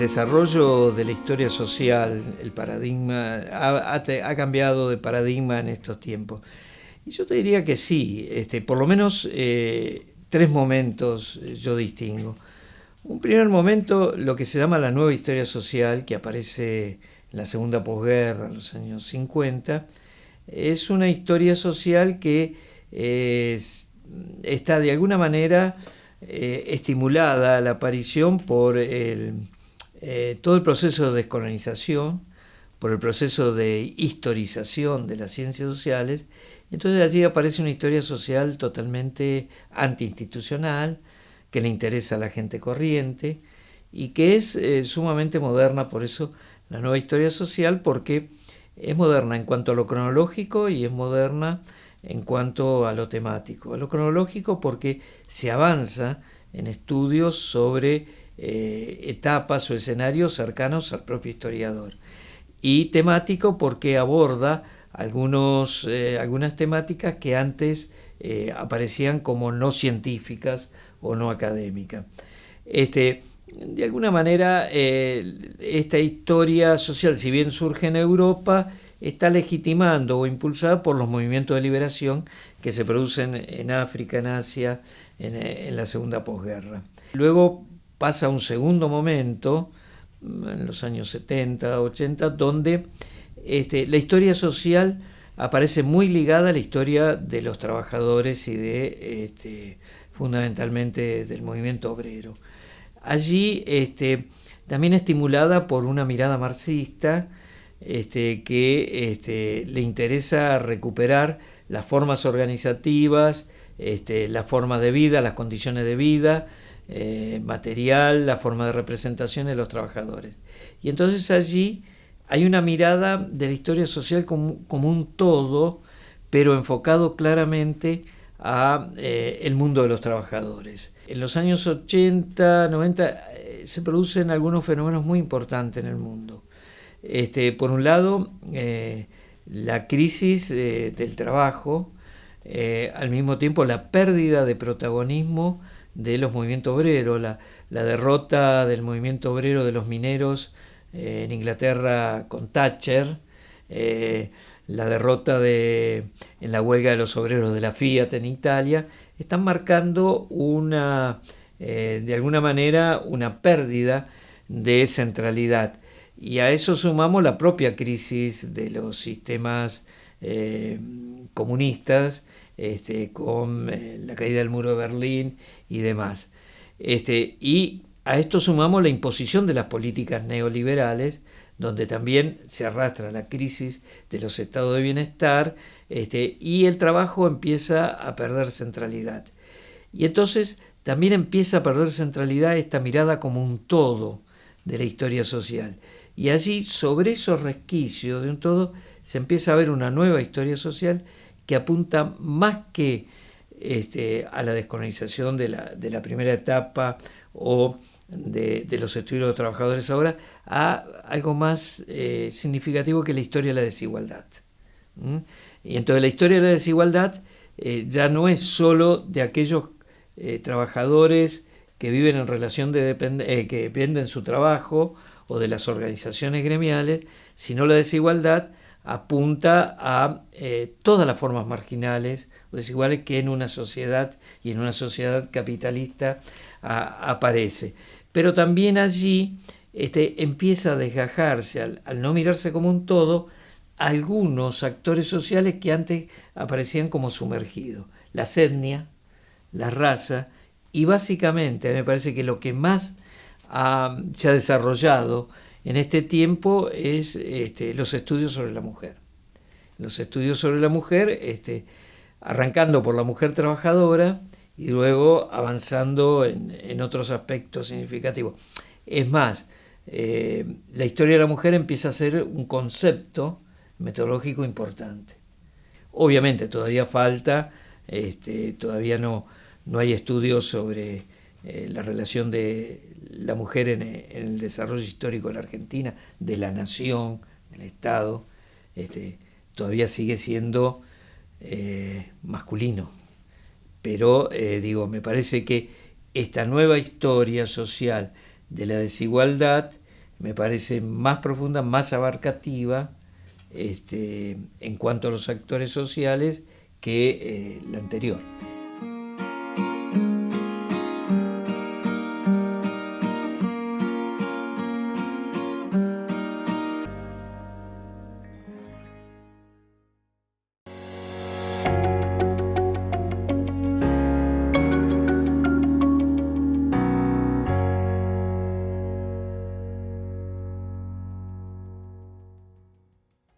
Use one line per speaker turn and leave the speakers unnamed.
desarrollo de la historia social, el paradigma, ha cambiado de paradigma en estos tiempos. Y yo te diría que sí, por lo menos tres momentos yo distingo. Un primer momento, lo que se llama la nueva historia social, que aparece en la segunda posguerra, en los años 50, es una historia social que está de alguna manera estimulada a la aparición por todo el proceso de descolonización, por el proceso de historización de las ciencias sociales. Entonces allí aparece una historia social totalmente antiinstitucional, que le interesa a la gente corriente y que es sumamente moderna. Por eso la nueva historia social, porque es moderna en cuanto a lo cronológico y es moderna en cuanto a lo temático. A lo cronológico porque se avanza en estudios sobre etapas o escenarios cercanos al propio historiador. Y temático porque aborda algunas temáticas que antes aparecían como no científicas o no académicas. De alguna manera, esta historia social, si bien surge en Europa, está legitimando o impulsada por los movimientos de liberación que se producen en África, en Asia, en la segunda posguerra. Luego pasa un segundo momento, en los años 70, 80, donde la historia social aparece muy ligada a la historia de los trabajadores y de fundamentalmente del movimiento obrero. Allí también estimulada por una mirada marxista que le interesa recuperar las formas organizativas, las formas de vida, las condiciones de vida, material, la forma de representación de los trabajadores. Y entonces allí hay una mirada de la historia social como un todo, pero enfocado claramente a el mundo de los trabajadores. En los años 80, 90 se producen algunos fenómenos muy importantes en el mundo. Por un lado, la crisis del trabajo, al mismo tiempo la pérdida de protagonismo de los movimientos obreros, la derrota del movimiento obrero de los mineros en Inglaterra con Thatcher, la derrota en la huelga de los obreros de la Fiat en Italia, están marcando de alguna manera una pérdida de centralidad. Y a eso sumamos la propia crisis de los sistemas comunistas, con la caída del muro de Berlín y demás. Y a esto sumamos la imposición de las políticas neoliberales, donde también se arrastra la crisis de los estados de bienestar, y el trabajo empieza a perder centralidad. Y entonces también empieza a perder centralidad esta mirada como un todo de la historia social. Y allí, sobre esos resquicios de un todo, se empieza a ver una nueva historia social que apunta más que a la descolonización de la primera etapa o de los estudios de los trabajadores ahora, a algo más significativo que la historia de la desigualdad. Y entonces la historia de la desigualdad ya no es solo de aquellos trabajadores que viven en relación que dependen su trabajo o de las organizaciones gremiales, sino la desigualdad apunta a todas las formas marginales o desiguales que en una sociedad y en una sociedad capitalista aparece. Pero también allí empieza a desgajarse, al no mirarse como un todo, algunos actores sociales que antes aparecían como sumergidos. Las etnias, la raza, y básicamente me parece que lo que más se ha desarrollado en este tiempo es los estudios sobre la mujer. Los estudios sobre la mujer, arrancando por la mujer trabajadora y luego avanzando en otros aspectos significativos. Es más, la historia de la mujer empieza a ser un concepto metodológico importante. Obviamente todavía falta, todavía no hay estudios sobre la relación de la mujer en el desarrollo histórico de la Argentina, de la nación, del Estado. Todavía sigue siendo masculino. Pero, me parece que esta nueva historia social de la desigualdad me parece más profunda, más abarcativa en cuanto a los actores sociales que la anterior.